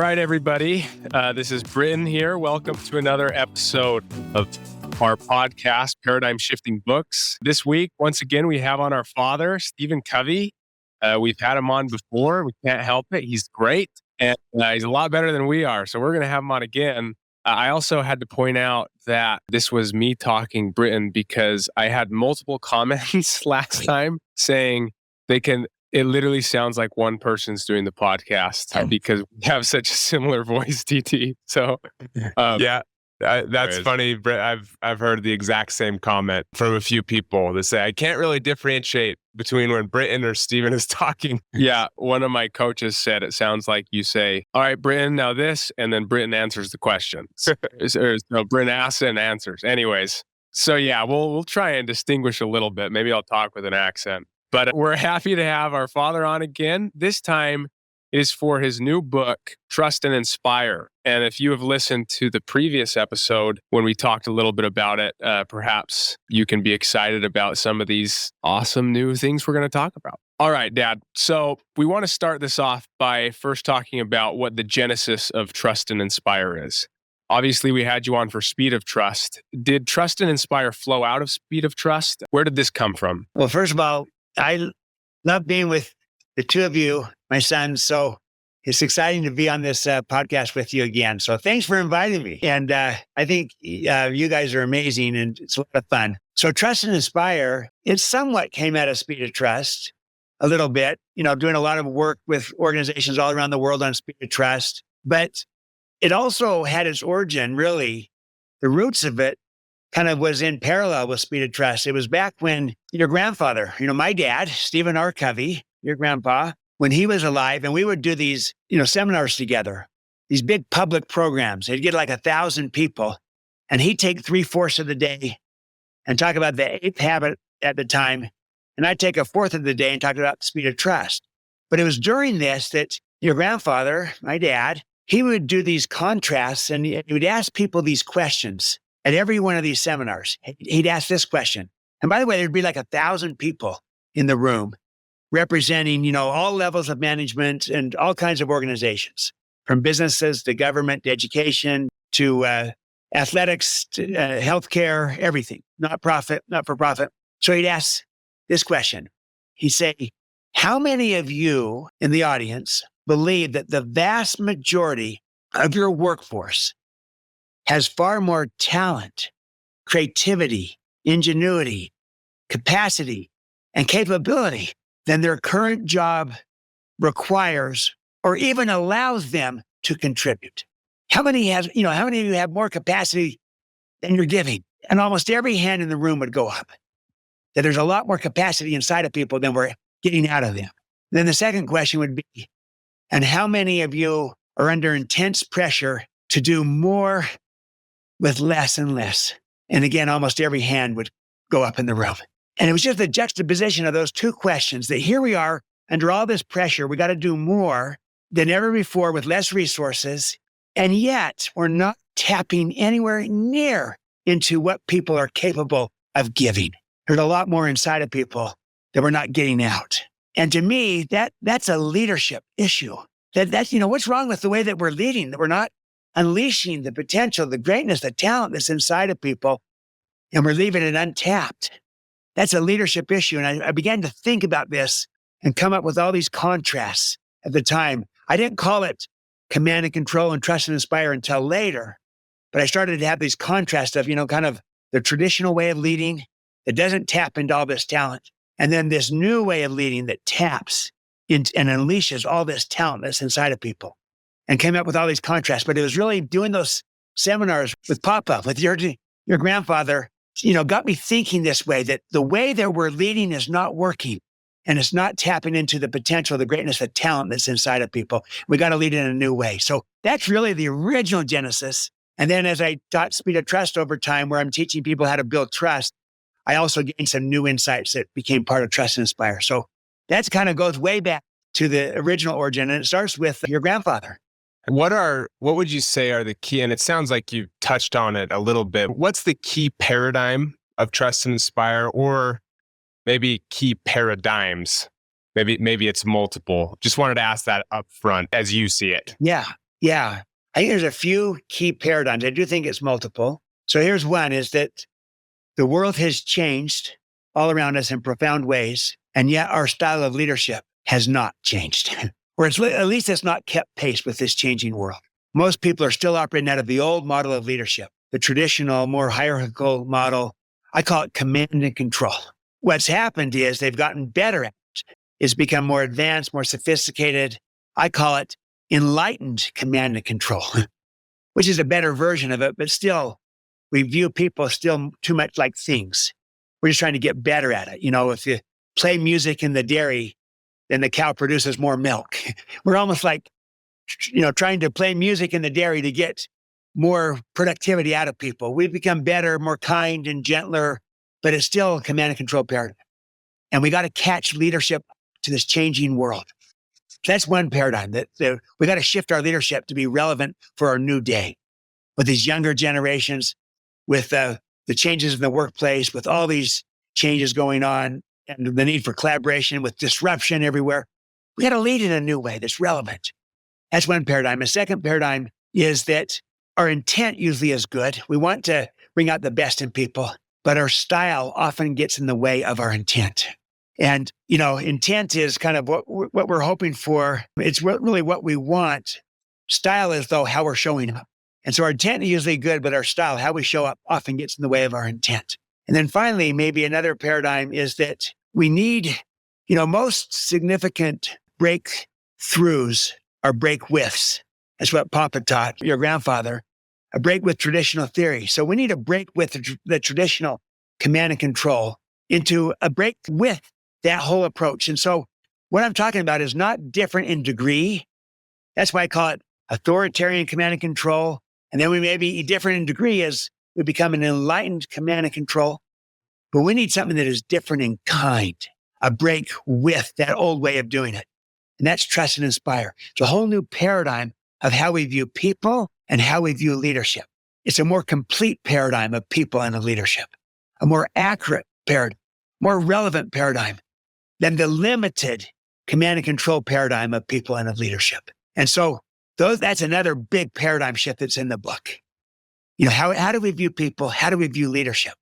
right, everybody. This is Britain here. Welcome to another episode of our podcast, Paradigm Shifting Books. This week, once again, we have on our father, Stephen Covey. We've had him on before. We can't help it. He's great. And he's a lot better than we are. So we're going to have him on again. I also had to point out that this was me talking Britain because I had multiple comments last time saying it literally sounds like one person's doing the podcast because we have such a similar voice, TT. So, that's funny. I've heard the exact same comment from a few people that say, I can't really differentiate between when Britain or Stephen is talking. Yeah. One of my coaches said, it sounds like you say, all right, Britain, now this, and then Britain answers the question. No, Britain asks and answers. Anyways. So yeah, we'll try and distinguish a little bit. Maybe I'll talk with an accent. But we're happy to have our father on again. This time is for his new book, Trust and Inspire. And if you have listened to the previous episode when we talked a little bit about it, perhaps you can be excited about some of these awesome new things we're going to talk about. All right, Dad. So we want to start this off by first talking about what the genesis of Trust and Inspire is. Obviously, we had you on for Speed of Trust. Did Trust and Inspire flow out of Speed of Trust? Where did this come from? Well, first of all, I love being with the two of you, my sons. So it's exciting to be on this podcast with you again. So thanks for inviting me. And I think you guys are amazing and it's a lot of fun. So Trust and Inspire, it somewhat came out of Speed of Trust a little bit, doing a lot of work with organizations all around the world on Speed of Trust. But it also had its origin, really, the roots of it kind of was in parallel with Speed of Trust. It was back when your grandfather, my dad, Stephen R. Covey, your grandpa, when he was alive, and we would do these, seminars together, these big public programs. They'd get like 1,000 people, and he'd take 3/4 of the day and talk about the 8th habit at the time, and I'd take 1/4 of the day and talk about Speed of Trust. But it was during this that your grandfather, my dad, he would do these contrasts, and he would ask people these questions. At every one of these seminars, he'd ask this question. And by the way, there'd be like 1,000 people in the room representing, all levels of management and all kinds of organizations, from businesses to government to education to athletics to healthcare, everything, not for profit. So he'd ask this question. He'd say, how many of you in the audience believe that the vast majority of your workforce has far more talent, creativity, ingenuity, capacity, and capability than their current job requires or even allows them to contribute? How many of you have more capacity than you're giving? And almost every hand in the room would go up. That there's a lot more capacity inside of people than we're getting out of them. Then the second question would be, and how many of you are under intense pressure to do more with less and less? And again, almost every hand would go up in the room. And it was just the juxtaposition of those two questions that here we are under all this pressure. We got to do more than ever before with less resources. And yet we're not tapping anywhere near into what people are capable of giving. There's a lot more inside of people that we're not getting out. And to me, that's a leadership issue. That's what's wrong with the way that we're leading, that we're not unleashing the potential, the greatness, the talent that's inside of people, and we're leaving it untapped. That's a leadership issue. And I began to think about this and come up with all these contrasts at the time. I didn't call it command and control and trust and inspire until later, but I started to have these contrasts of, kind of the traditional way of leading that doesn't tap into all this talent. And then this new way of leading that taps and unleashes all this talent that's inside of people. And came up with all these contrasts. But it was really doing those seminars with Papa, with your grandfather, got me thinking this way, that the way that we're leading is not working. And it's not tapping into the potential, the greatness, the talent that's inside of people. We got to lead in a new way. So that's really the original genesis. And then as I taught Speed of Trust over time, where I'm teaching people how to build trust, I also gained some new insights that became part of Trust and Inspire. So that's kind of goes way back to the original origin. And it starts with your grandfather. What would you say are the key, and it sounds like you touched on it a little bit, what's the key paradigm of Trust and Inspire, or maybe key paradigms? Maybe it's multiple. Just wanted to ask that up front as you see it. Yeah. Yeah. I think there's a few key paradigms. I do think it's multiple. So here's one is that the world has changed all around us in profound ways, and yet our style of leadership has not changed, or at least it's not kept pace with this changing world. Most people are still operating out of the old model of leadership, the traditional, more hierarchical model. I call it command and control. What's happened is they've gotten better at it. It's become more advanced, more sophisticated. I call it enlightened command and control, which is a better version of it, but still, we view people still too much like things. We're just trying to get better at it. If you play music in the dairy, then the cow produces more milk. We're almost like, trying to play music in the dairy to get more productivity out of people. We've become better, more kind and gentler, but it's still a command and control paradigm. And we got to catch leadership to this changing world. That's one paradigm that we got to shift our leadership to be relevant for our new day with these younger generations, with the changes in the workplace, with all these changes going on and the need for collaboration with disruption everywhere. We got to lead in a new way that's relevant. That's one paradigm. A second paradigm is that our intent usually is good. We want to bring out the best in people, but our style often gets in the way of our intent. And, intent is kind of what we're hoping for. It's really what we want. Style is, though, how we're showing up. And so our intent is usually good, but our style, how we show up, often gets in the way of our intent. And then finally, maybe another paradigm is that we need, most significant breakthroughs are break-withs. That's what Papa taught your grandfather, a break with traditional theory. So we need to break with the traditional command and control into a break with that whole approach. And so what I'm talking about is not different in degree. That's why I call it authoritarian command and control. And then we may be different in degree as we become an enlightened command and control. But we need something that is different in kind, a break with that old way of doing it. And that's trust and inspire. It's a whole new paradigm of how we view people and how we view leadership. It's a more complete paradigm of people and of leadership, a more accurate paradigm, more relevant paradigm than the limited command and control paradigm of people and of leadership. And so that's another big paradigm shift that's in the book. How do we view people? How do we view leadership?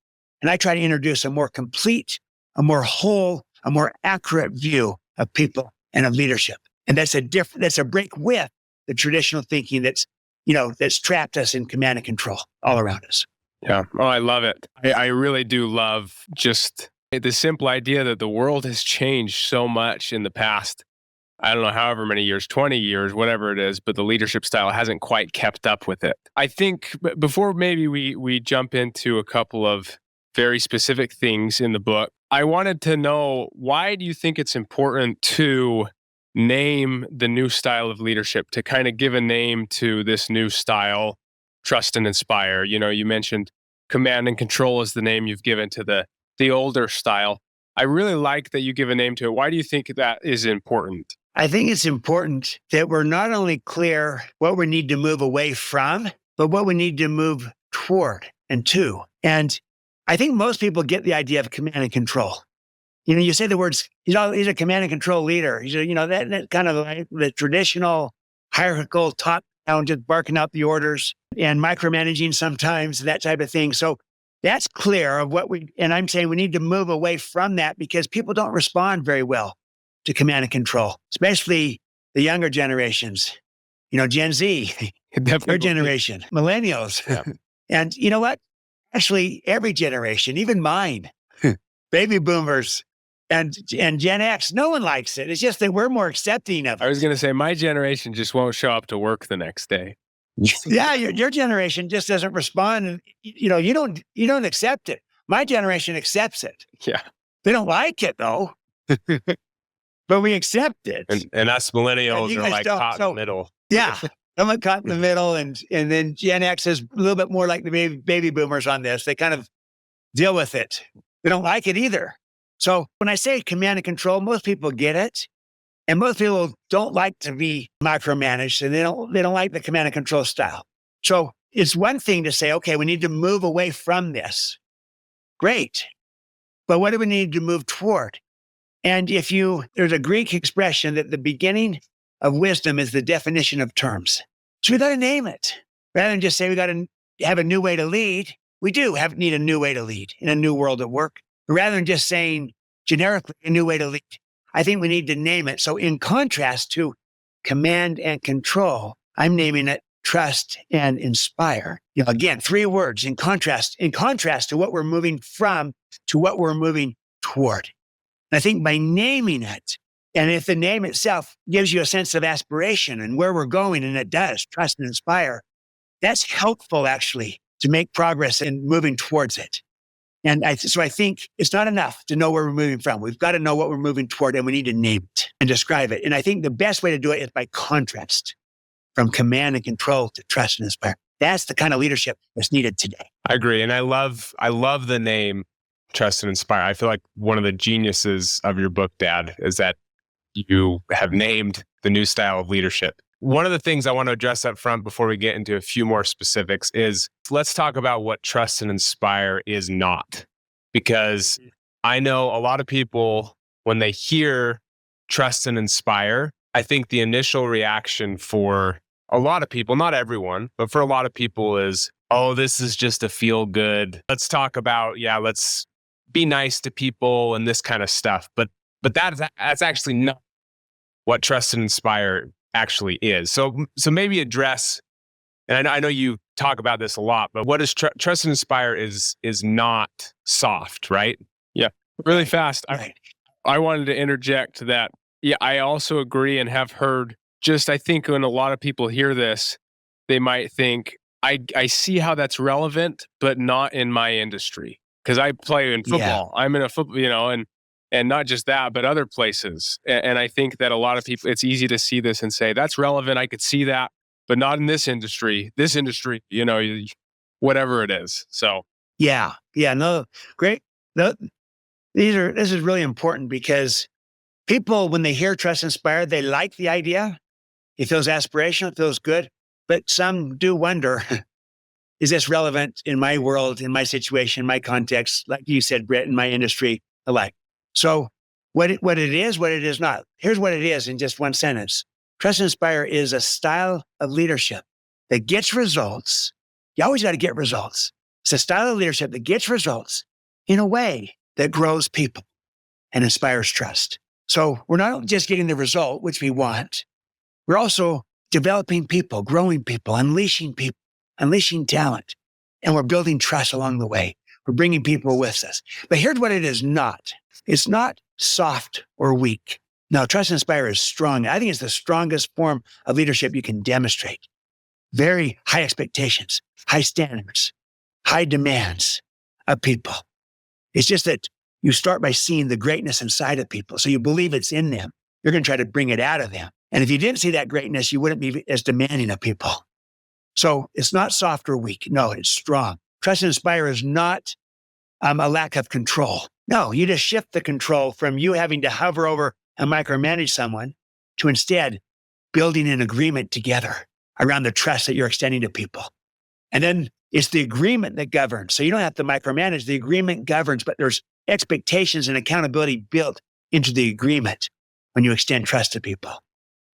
And I try to introduce a more complete, a more whole, a more accurate view of people and of leadership. And that's a break with the traditional thinking that's trapped us in command and control all around us. Yeah. Oh, I love it. I really do love just the simple idea that the world has changed so much in the past. I don't know, however many years, 20 years, whatever it is, but the leadership style hasn't quite kept up with it. I think before maybe we jump into a couple of very specific things in the book, I wanted to know, why do you think it's important to name the new style of leadership, to kind of give a name to this new style, trust and inspire? You mentioned command and control is the name you've given to the older style. I really like that you give a name to it. Why do you think that is important? I think it's important that we're not only clear what we need to move away from, but what we need to move toward and to. And I think most people get the idea of command and control. You say the words, he's a command and control leader. That kind of like the traditional hierarchical top-down, just barking out the orders and micromanaging sometimes, that type of thing. So that's clear of and I'm saying we need to move away from that because people don't respond very well to command and control, especially the younger generations, Gen Z, their generation, millennials. Yeah. And you know what? Actually, every generation, even mine, baby boomers and Gen X, no one likes it. It's just that we're more accepting of it. I was going to say, my generation just won't show up to work the next day. Yeah, your generation just doesn't respond. And, you don't accept it. My generation accepts it. Yeah. They don't like it, though. But we accept it. And us millennials are like caught in the middle. Yeah. I'm caught in the middle. And then Gen X is a little bit more like the baby boomers on this. They kind of deal with it. They don't like it either. So when I say command and control, most people get it. And most people don't like to be micromanaged, and they don't like the command and control style. So it's one thing to say, okay, we need to move away from this. Great. But what do we need to move toward? And there's a Greek expression that the beginning of wisdom is the definition of terms. So we got to name it. Rather than just say we got to have a new way to lead, we need a new way to lead in a new world at work. But rather than just saying generically a new way to lead, I think we need to name it. So in contrast to command and control, I'm naming it trust and inspire. Again, 3 words in contrast to what we're moving from to what we're moving toward. And I think by naming it, and if the name itself gives you a sense of aspiration and where we're going, and it does, trust and inspire, that's helpful actually to make progress in moving towards it. And so I think it's not enough to know where we're moving from. We've got to know what we're moving toward, and we need to name it and describe it. And I think the best way to do it is by contrast, from command and control to trust and inspire. That's the kind of leadership that's needed today. I agree. And I love the name Trust and Inspire. I feel like one of the geniuses of your book, Dad, is that you have named the new style of leadership. One of the things I want to address up front before we get into a few more specifics is let's talk about what trust and inspire is not. Because I know a lot of people, when they hear trust and inspire, I think the initial reaction for a lot of people, not everyone, but for a lot of people is, oh, this is just a feel good. Let's talk about, let's be nice to people and this kind of stuff. But that's actually not what trust and inspire actually is. So maybe address, and I know you talk about this a lot, but what is trust and inspire is not soft, right? Yeah, really fast. Right. I wanted to interject that. Yeah, I also agree and have heard I think when a lot of people hear this, they might think, I see how that's relevant, but not in my industry. Because I play in football. Yeah. I'm in a football, and not just that, but other places. And I think that a lot of people, it's easy to see this and say, that's relevant. I could see that, but not in this industry. This industry, whatever it is. So. Yeah. No, great. No, this is really important because people, when they hear trust and inspire, they like the idea. It feels aspirational, it feels good, but some do wonder, is this relevant in my world, in my situation, my context, like you said, Britt, in my industry alike? So what it is, what it is not. Here's what it is in just one sentence. Trust and inspire is a style of leadership that gets results. You always got to get results. It's a style of leadership that gets results in a way that grows people and inspires trust. So we're not just getting the result, which we want. We're also developing people, growing people, unleashing talent, and we're building trust along the way. We're bringing people with us. But here's what it is not. It's not soft or weak. No, trust and inspire is strong. I think it's the strongest form of leadership you can demonstrate. Very high expectations, high standards, high demands of people. It's just that you start by seeing the greatness inside of people. So you believe it's in them. You're going to try to bring it out of them. And if you didn't see that greatness, you wouldn't be as demanding of people. So it's not soft or weak. No, it's strong. Trust and inspire is not a lack of control. No, you just shift the control from you having to hover over and micromanage someone to instead building an agreement together around the trust that you're extending to people. And then it's the agreement that governs. So you don't have to micromanage. The agreement governs, but there's expectations and accountability built into the agreement when you extend trust to people.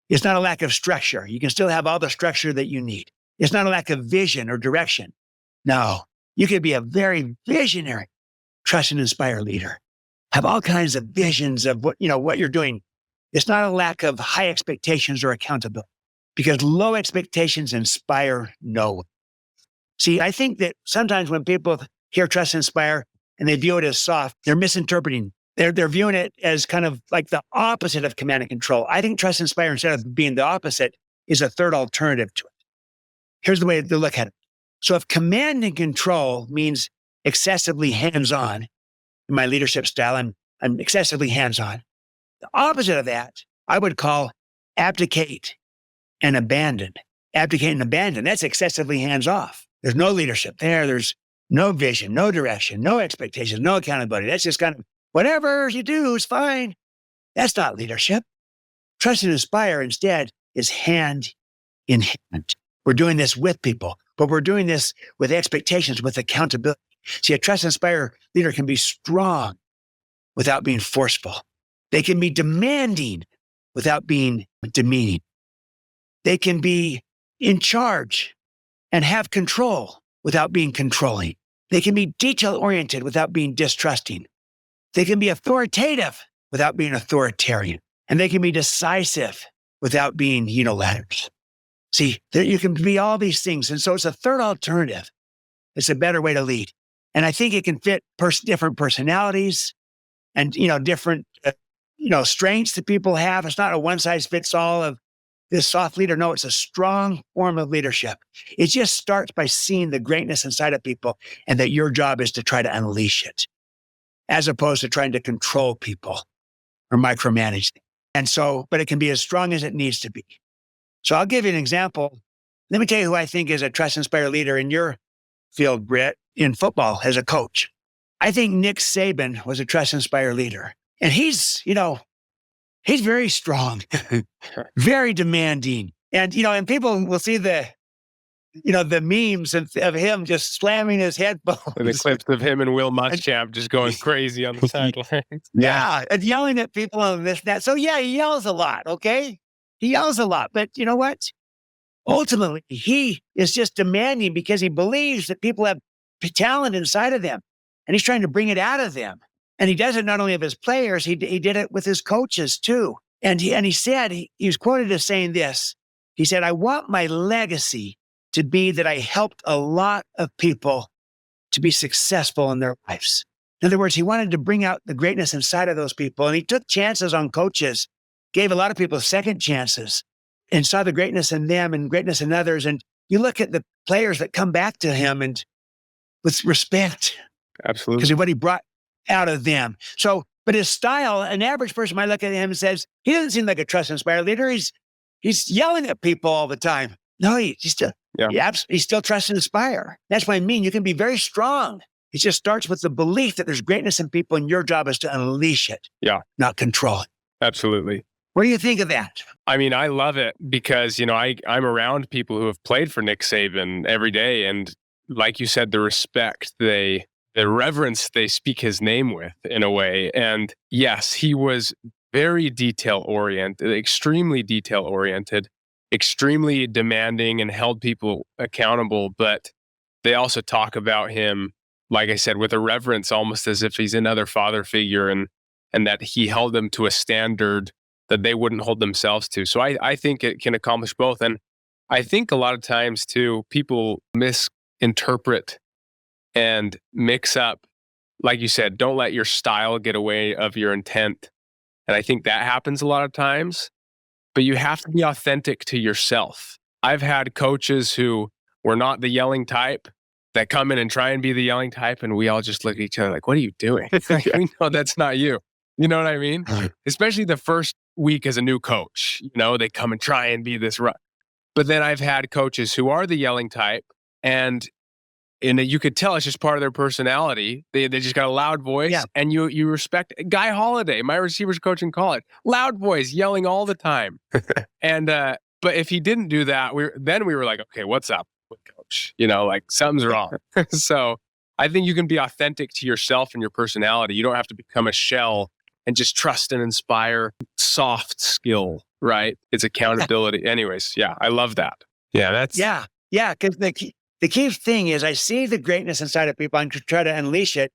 It's not a lack of structure. You can still have all the structure that you need. It's not a lack of vision or direction. No, you could be a very visionary trust and inspire leader. Have all kinds of visions of what you're doing. It's not a lack of high expectations or accountability, because low expectations inspire no one. See, I think that sometimes when people hear trust and inspire and they view it as soft, they're misinterpreting. They're viewing it as kind of like the opposite of command and control. I think trust and inspire, instead of being the opposite, is a third alternative to it. Here's the way to look at it. So if command and control means excessively hands-on, in my leadership style, I'm excessively hands-on. The opposite of that, I would call abdicate and abandon. Abdicate and abandon, that's excessively hands-off. There's no leadership there. There's no vision, no direction, no expectations, no accountability. That's just kind of whatever you do is fine. That's not leadership. Trust and inspire instead is hand in hand. We're doing this with people, but we're doing this with expectations, with accountability. See, a trust and inspire leader can be strong without being forceful. They can be demanding without being demeaning. They can be in charge and have control without being controlling. They can be detail-oriented without being distrusting. They can be authoritative without being authoritarian. And they can be decisive without being unilateral. See, you can be all these things. And so it's a third alternative. It's a better way to lead. And I think it can fit different personalities and, different, strengths that people have. It's not a one-size-fits-all of this soft leader. No, it's a strong form of leadership. It just starts by seeing the greatness inside of people and that your job is to try to unleash it, as opposed to trying to control people or micromanage them. And so, but it can be as strong as it needs to be. So I'll give you an example. Let me tell you who I think is a trust inspire leader in your field, Britt, in football as a coach. I think Nick Saban was a trust inspire leader. And he's very strong, very demanding. And, and people will see the memes of him just slamming his headphones. And the clips of him and Will Muschamp just going crazy on the sideline. Yeah, and yelling at people and this, that. So yeah, he yells a lot, okay? He yells a lot. But you know what? Ultimately, he is just demanding because he believes that people have talent inside of them. And he's trying to bring it out of them. And he does it not only of his players, he did it with his coaches too. And he said, he was quoted as saying this. He said, I want my legacy to be that I helped a lot of people to be successful in their lives. In other words, he wanted to bring out the greatness inside of those people. And he took chances on coaches, gave a lot of people second chances, and saw the greatness in them and greatness in others. And you look at the players that come back to him and with respect. Absolutely. Because of what he brought out of them. So, but his style, an average person might look at him and says, he doesn't seem like a trust inspired leader. He's yelling at people all the time. No, he's still trust and inspire. That's what I mean. You can be very strong. It just starts with the belief that there's greatness in people and your job is to unleash it. Yeah. Not control it. Absolutely. What do you think of that? I mean, I love it because, I'm around people who have played for Nick Saban every day. And like you said, the respect, the reverence they speak his name with in a way. And yes, he was very detail-oriented, extremely detail-oriented, extremely demanding and held people accountable. But they also talk about him, like I said, with a reverence, almost as if he's another father figure and that he held them to a standard that they wouldn't hold themselves to. So I think it can accomplish both. And I think a lot of times too, people misinterpret and mix up, like you said, don't let your style get away of your intent. And I think that happens a lot of times, but you have to be authentic to yourself. I've had coaches who were not the yelling type that come in and try and be the yelling type. And we all just look at each other like, what are you doing? We know that's not you. You know what I mean? Especially the first week as a new coach, they come and try and be this. But then I've had coaches who are the yelling type and you could tell it's just part of their personality. They just got a loud voice, and you respect Guy Holiday, my receivers coach in college, loud voice, yelling all the time. And but if he didn't do that, we were like, okay, what's up with coach? Like something's wrong. So I think you can be authentic to yourself and your personality. You don't have to become a shell and just trust and inspire. Soft skill, right? It's accountability. Anyways, yeah, I love that. Yeah, that's because the key thing is I see the greatness inside of people and try to unleash it,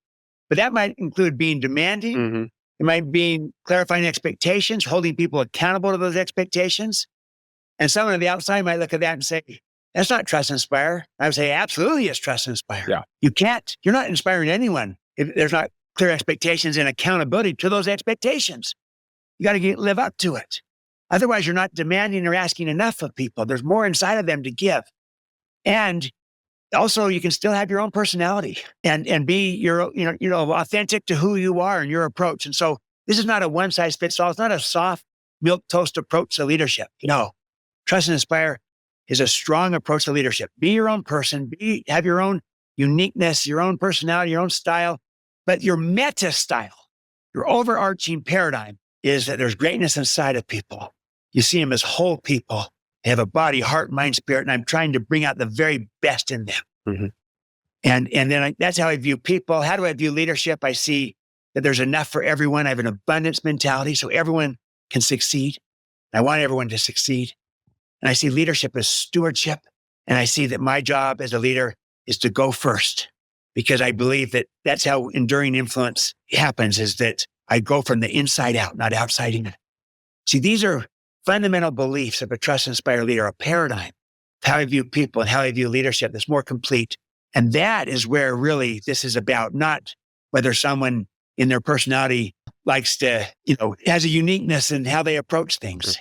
but that might include being demanding. Mm-hmm. It might be clarifying expectations, holding people accountable to those expectations. And someone on the outside might look at that and say, that's not trust and inspire. I would say, absolutely, it's trust and inspire. Yeah. You're not inspiring anyone if there's not clear expectations and accountability to those expectations. You got to live up to it. Otherwise, you're not demanding or asking enough of people. There's more inside of them to give. And also, you can still have your own personality and be your, authentic to who you are and your approach. And so this is not a one size fits all. It's not a soft milk toast approach to leadership. Trust and inspire is a strong approach to leadership. Be your own person, have your own uniqueness, your own personality, your own style, but your meta style, your overarching paradigm is that there's greatness inside of people. You see them as whole people. They have a body, heart, mind, spirit, and I'm trying to bring out the very best in them. Mm-hmm. And then that's how I view people. How do I view leadership? I see that there's enough for everyone. I have an abundance mentality so everyone can succeed. I want everyone to succeed. And I see leadership as stewardship. And I see that my job as a leader is to go first, because I believe that that's how enduring influence happens, is that I go from the inside out, not outside in. See, these are fundamental beliefs of a trust and inspire leader, a paradigm, how I view people and how I view leadership that's more complete. And that is where really this is about, not whether someone in their personality likes to, has a uniqueness in how they approach things.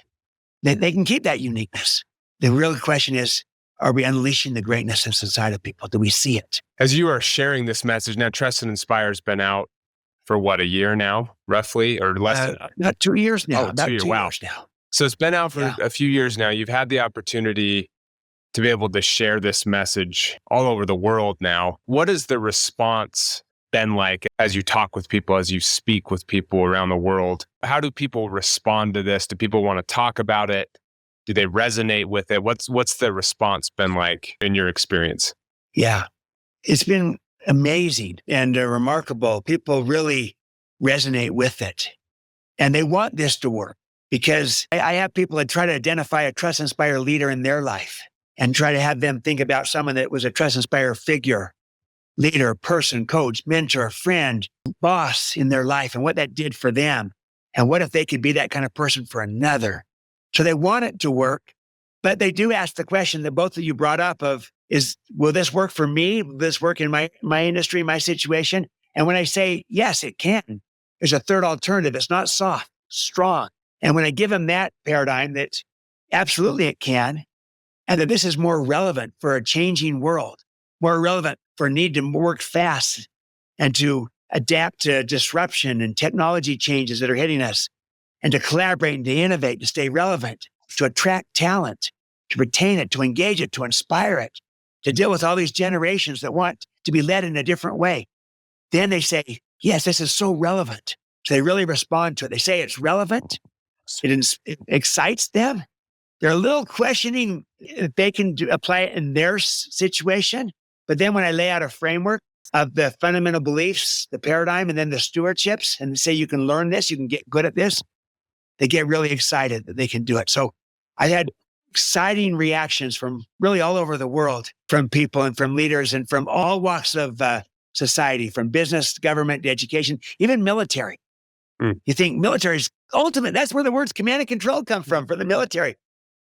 They can keep that uniqueness. The real question is, are we unleashing the greatness inside of people? Do we see it? As you are sharing this message, now Trust and Inspire has been out for what, a year now, roughly, or less? Not 2 years now. Oh, about 2 years. 2 Wow. years now. So it's been out for a few years now. You've had the opportunity to be able to share this message all over the world now. What has the response been like as you talk with people, as you speak with people around the world? How do people respond to this? Do people want to talk about it? Do they resonate with it? What's the response been like in your experience? Yeah, it's been amazing and remarkable. People really resonate with it. And they want this to work, because I have people that try to identify a trust inspire leader in their life and try to have them think about someone that was a trust inspire figure, leader, person, coach, mentor, friend, boss in their life, and what that did for them. And what if they could be that kind of person for another? So they want it to work, but they do ask the question that both of you brought up of, will this work for me? Will this work in my industry, my situation? And when I say, yes, it can, there's a third alternative. It's not soft, strong. And when I give them that paradigm that absolutely it can, and that this is more relevant for a changing world, more relevant for a need to work fast and to adapt to disruption and technology changes that are hitting us, and to collaborate and to innovate, to stay relevant, to attract talent, to retain it, to engage it, to inspire it, to deal with all these generations that want to be led in a different way. Then they say, yes, this is so relevant. So they really respond to it. They say it's relevant. It excites them. They're a little questioning if they can apply it in their situation. But then when I lay out a framework of the fundamental beliefs, the paradigm, and then the stewardships, and say you can learn this, you can get good at this, they get really excited that they can do it. So I had exciting reactions from really all over the world, from people and from leaders and from all walks of society, from business, government, education, even military. You think military is ultimate. That's where the words command and control come from for the military.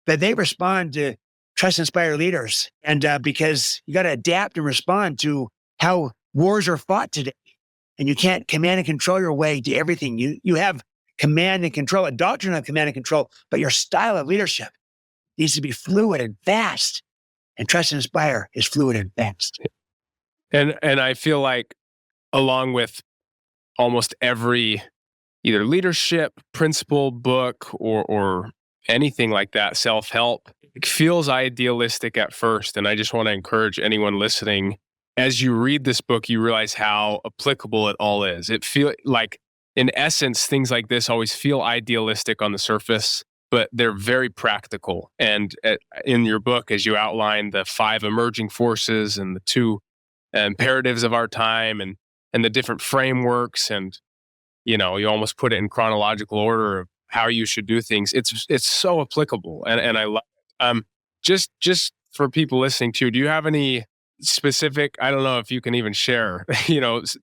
But they respond to trust inspire leaders. And because you got to adapt and respond to how wars are fought today. And you can't command and control your way to everything. You have command and control, a doctrine of command and control, but your style of leadership needs to be fluid and fast. And trust and inspire is fluid and fast. And I feel like, along with almost every either leadership principle book or anything like that, self-help, it feels idealistic at first. And I just want to encourage anyone listening, as you read this book, you realize how applicable it all is. It feels like, in essence, things like this always feel idealistic on the surface, but they're very practical. And in your book, as you outline the 5 emerging forces and the 2 imperatives of our time and the different frameworks, and you almost put it in chronological order of how you should do things. It's so applicable, and I love it. Just for people listening too, do you have any specific, I don't know if you can even share,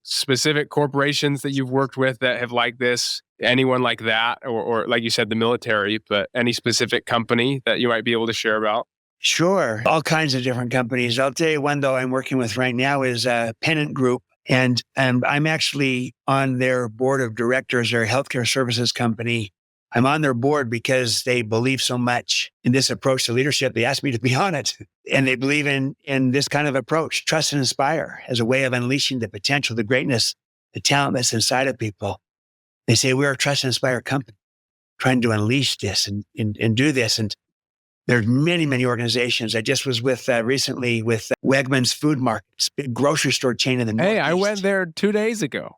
specific corporations that you've worked with that have liked this, anyone like that, or like you said, the military, but any specific company that you might be able to share about? Sure. All kinds of different companies. I'll tell you one, though, I'm working with right now is Pennant Group. And I'm actually on their board of directors, their healthcare services company. I'm on their board because they believe so much in this approach to leadership. They asked me to be on it. And they believe in this kind of approach, trust and inspire, as a way of unleashing the potential, the greatness, the talent that's inside of people. They say, we're a trust and inspire company trying to unleash this and do this. And there's many, many organizations. I just was with recently with Wegmans Food Markets, big grocery store chain in the Northeast. Hey, I went there 2 days ago.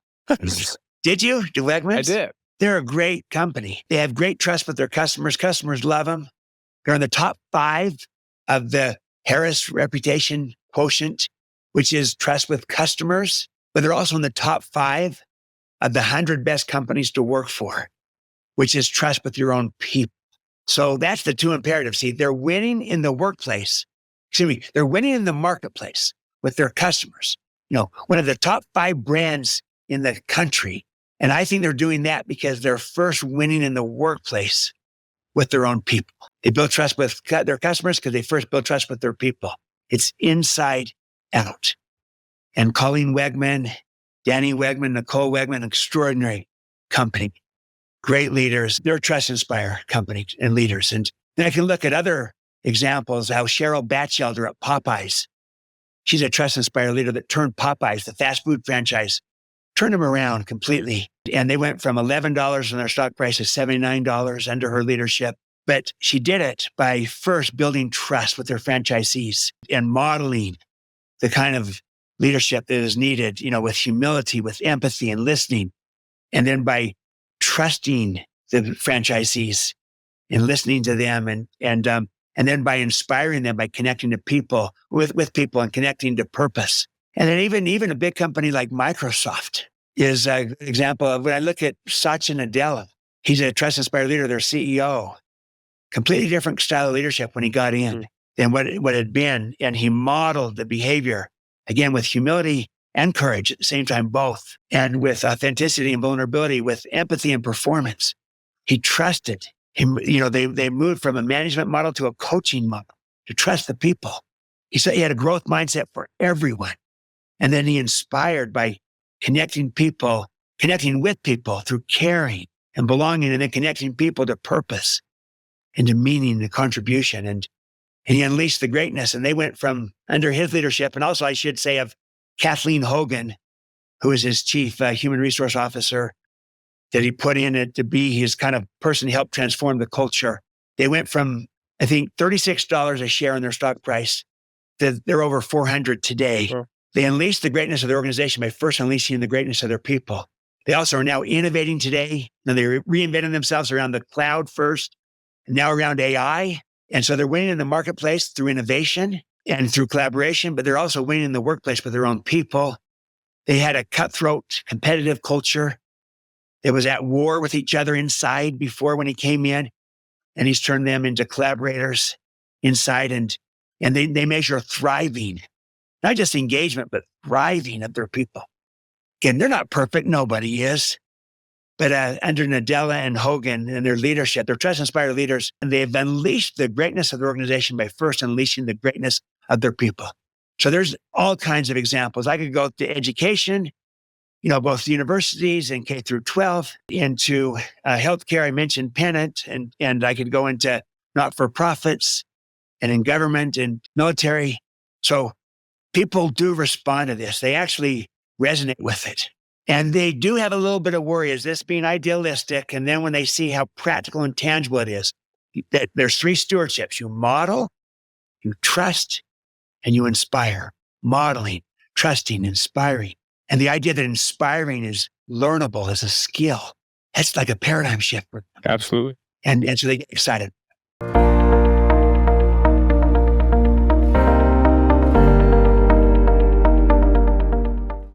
Did you? To Wegmans? I did. They're a great company. They have great trust with their customers. Customers love them. They're in the top 5 of the Harris Reputation Quotient, which is trust with customers. But they're also in the top 5 of the 100 best companies to work for, which is trust with your own people. So that's the two imperatives. See, they're winning in the workplace. They're winning in the marketplace with their customers. One of the top 5 brands in the country. And I think they're doing that because they're first winning in the workplace with their own people. They build trust with their customers because they first build trust with their people. It's inside out. And Colleen Wegman, Danny Wegman, Nicole Wegman, extraordinary company, great leaders. They're Trust Inspire company and leaders. And then I can look at other examples, how Cheryl Batchelder at Popeyes, she's a Trust Inspire leader that turned Popeyes, the fast food franchise, turned them around completely. And they went from $11 in their stock price to $79 under her leadership. But she did it by first building trust with their franchisees and modeling the kind of leadership that is needed, with humility, with empathy and listening. And then by trusting the franchisees and listening to them and then by inspiring them, by connecting to people with people and connecting to purpose. And then even a big company like Microsoft is an example of when I look at Satya Nadella. He's a Trust Inspire leader, their CEO. Completely different style of leadership when he got in than what it had been. And he modeled the behavior, again, with humility and courage at the same time, both. And with authenticity and vulnerability, with empathy and performance. He trusted him. They moved from a management model to a coaching model to trust the people. He said he had a growth mindset for everyone. And then he inspired by connecting with people through caring and belonging, and then connecting people to purpose and to meaning and contribution. And he unleashed the greatness. And they went from under his leadership, and also I should say of Kathleen Hogan, who is his chief human resource officer, that he put in it to be his kind of person to help transform the culture. They went from, I think, $36 a share in their stock price to they're over $400 today. Sure. They unleashed the greatness of their organization by first unleashing the greatness of their people. They also are now innovating today. Now they're reinventing themselves around the cloud first, and now around AI. And so they're winning in the marketplace through innovation and through collaboration, but they're also winning in the workplace with their own people. They had a cutthroat, competitive culture that was at war with each other inside before when he came in, and he's turned them into collaborators inside. And they measure thriving, not just engagement, but thriving of their people. Again, they're not perfect. Nobody is. But under Nadella and Hogan and their leadership, they're Trust Inspire leaders, and they've unleashed the greatness of their organization by first unleashing the greatness of their people. So there's all kinds of examples. I could go to education, both universities and K through 12, into healthcare. I mentioned Pennant, and I could go into not-for-profits and in government and military. So people do respond to this. They actually resonate with it. And they do have a little bit of worry. Is this being idealistic? And then when they see how practical and tangible it is, that there's 3 stewardships. You model, you trust, and you inspire. Modeling, trusting, inspiring. And the idea that inspiring is learnable as a skill, that's like a paradigm shift for them. Absolutely. And so they get excited.